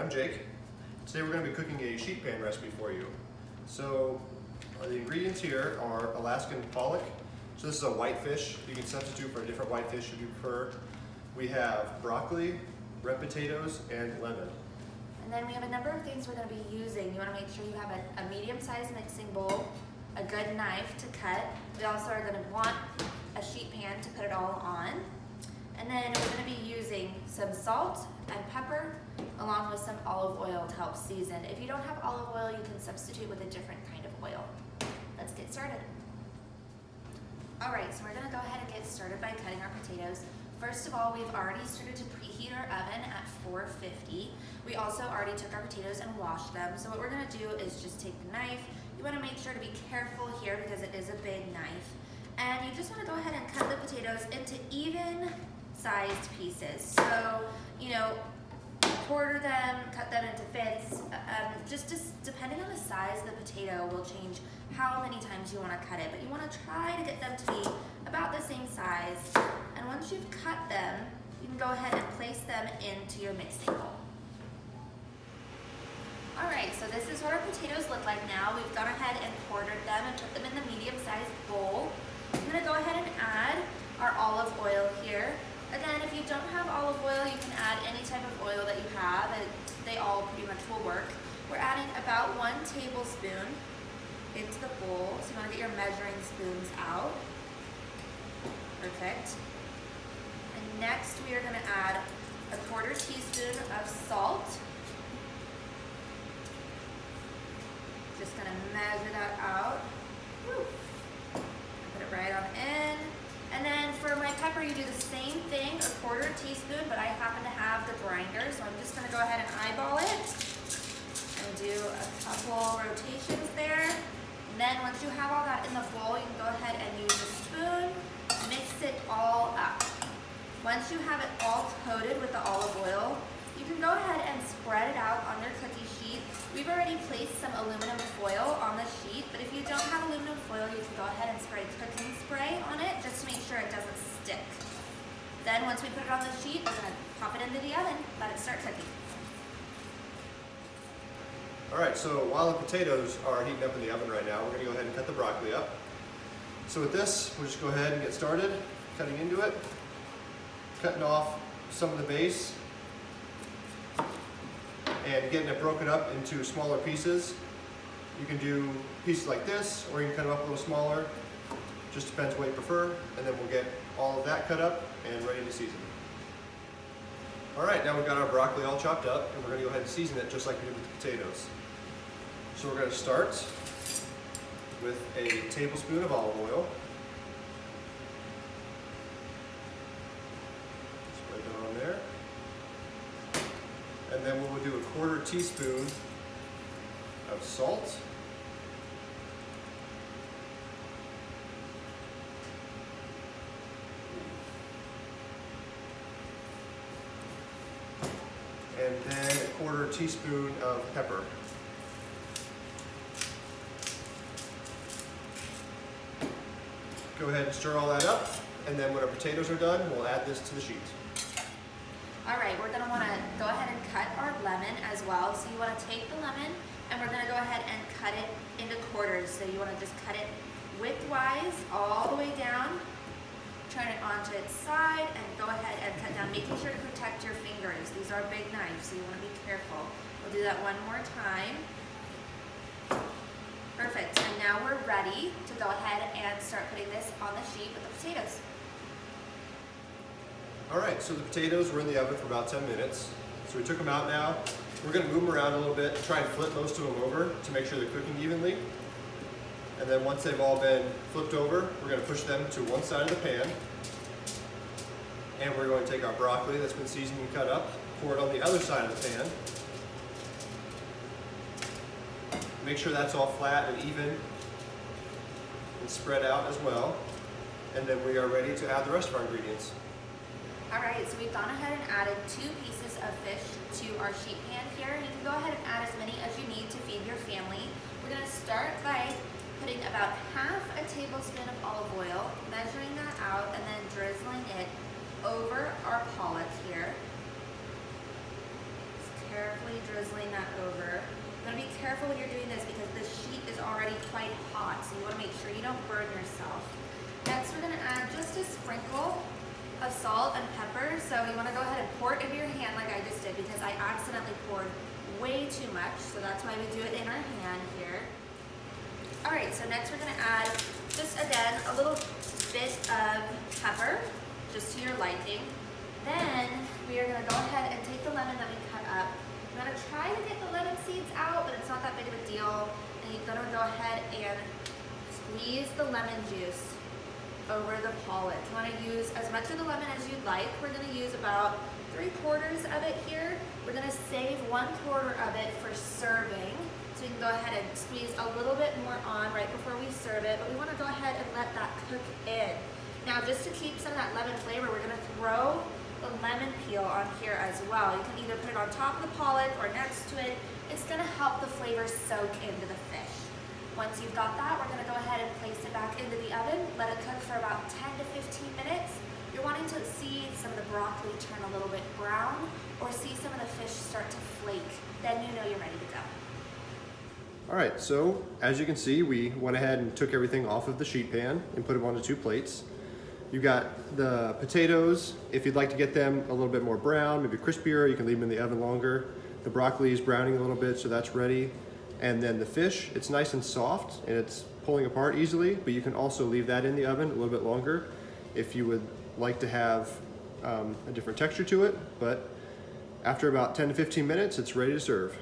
I'm Jake. Today we're going to be cooking a sheet pan recipe for you. So the ingredients here are Alaskan pollock. So this is a white fish. You can substitute for a different white fish if you prefer. We have broccoli, red potatoes, and lemon. And then we have a number of things we're going to be using. You want to make sure you have a medium-sized mixing bowl, a good knife to cut. We also are going to want a sheet pan to put it all on. And then we're going to be using some salt and pepper along with some olive oil to help season. If you don't have olive oil, you can substitute with a different kind of oil. Let's get started. All right, so we're going to go ahead and get started by cutting our potatoes. First of all, we've already started to preheat our oven at 450. We also already took our potatoes and washed them. So what we're going to do is just take the knife. You want to make sure to be careful here because it is a big knife. And you just want to go ahead and cut the potatoes into even sized pieces. So, you know, quarter them, cut them into fifths. Just depending on the size of the potato will change how many times you want to cut it. But you want to try to get them to be about the same size. And once you've cut them, you can go ahead and place them into your mixing bowl. All right, so this is what our potatoes look like now. We've gone ahead and quartered them and put them in the medium-sized bowl. I'm gonna go ahead and add our olive oil here. Again, if you don't have olive oil, you can add any type of oil that you have. They all pretty much will work. We're adding about 1 tablespoon into the bowl. So you wanna get your measuring spoons out. Perfect. And next we are gonna add a 1/4 teaspoon of salt. Just gonna measure that out. Woo. Put it right on in. And then for my pepper, you do the same thing, a 1/4 teaspoon, but I happen to have the grinder, so I'm just gonna go ahead and eyeball it and do a couple rotations there. And then once you have all that in the bowl, you can go ahead and use a spoon, mix it all up. Once you have it all coated with the olive oil, you can go ahead and spread it out on your cookie sheet. We've already placed some aluminum foil on the sheet, but if you don't have aluminum foil, you can go ahead and spray cooking spray on it just to make sure it doesn't stick. Then once we put it on the sheet, we're gonna pop it into the oven, let it start cooking. All right, so while the potatoes are heating up in the oven right now, we're gonna go ahead and cut the broccoli up. So with this, we'll just go ahead and get started, cutting into it, cutting off some of the base, and getting it broken up into smaller pieces. You can do pieces like this, or you can cut them up a little smaller. Just depends what you prefer. And then we'll get all of that cut up and ready to season. All right, now we've got our broccoli all chopped up, and we're gonna go ahead and season it just like we did with the potatoes. So we're gonna start with a tablespoon of olive oil. Spread that on there. And then we'll do a 1/4 teaspoon of salt. And then a 1/4 teaspoon of pepper. Go ahead and stir all that up, and then when our potatoes are done, we'll add this to the sheet. All right, we're gonna wanna go ahead and cut our lemon as well. So you wanna take the lemon and we're gonna go ahead and cut it into quarters. So you wanna just cut it widthwise all the way down, turn it onto its side and go ahead and cut down, making sure to protect your fingers. These are big knives, so you wanna be careful. We'll do that one more time. Perfect, and now we're ready to go ahead and start putting this on the sheet with the potatoes. All right, so the potatoes were in the oven for about 10 minutes. So we took them out now. We're gonna move them around a little bit, try and flip most of them over to make sure they're cooking evenly. And then once they've all been flipped over, we're gonna push them to one side of the pan. And we're going to take our broccoli that's been seasoned and cut up, pour it on the other side of the pan. Make sure that's all flat and even and spread out as well. And then we are ready to add the rest of our ingredients. All right, so we've gone ahead and added 2 pieces of fish to our sheet pan here. You can go ahead and add as many as you need to feed your family. We're gonna start by putting about half a tablespoon of olive oil, measuring that out, and then drizzling it over our pollock here. Just carefully drizzling that over. You want to be careful when you're doing this because the sheet is already quite hot, so you want to make sure you don't burn yourself. Next, we're going to add just a sprinkle of salt and pepper. So you want to go ahead and pour it into your hand like I just did because I accidentally poured way too much, so that's why we do it in our hand here. All right, so next we're going to add just again a little bit of pepper, just to your liking. Then we are going to go ahead and take the lemon that we cut up. I'm going to try to get the lemon seeds out, but it's not that big of a deal. And you're going to go ahead and squeeze the lemon juice over the pollock. You want to use as much of the lemon as you'd like. We're going to use about 3/4 of it here. We're going to save 1/4 of it for serving. So we can go ahead and squeeze a little bit more on right before we serve it, but we want to go ahead and let that cook in. Now, just to keep some of that lemon flavor, we're going to throw the lemon peel on here as well. You can either put it on top of the pollock or next to it. It's going to help the flavor soak into the fish. Once you've got that, we're going to go ahead and place it back into the oven. Let it cook for about 10 to 15 minutes. You're wanting to see some of the broccoli turn a little bit brown or see some of the fish start to flake. Then you know you're ready to go. All right, so as you can see, we went ahead and took everything off of the sheet pan and put them onto 2 plates. You got the potatoes. If you'd like to get them a little bit more brown, maybe crispier, you can leave them in the oven longer. The broccoli is browning a little bit, so that's ready. And then the fish, it's nice and soft and it's pulling apart easily, but you can also leave that in the oven a little bit longer if you would like to have a different texture to it. But after about 10 to 15 minutes, it's ready to serve.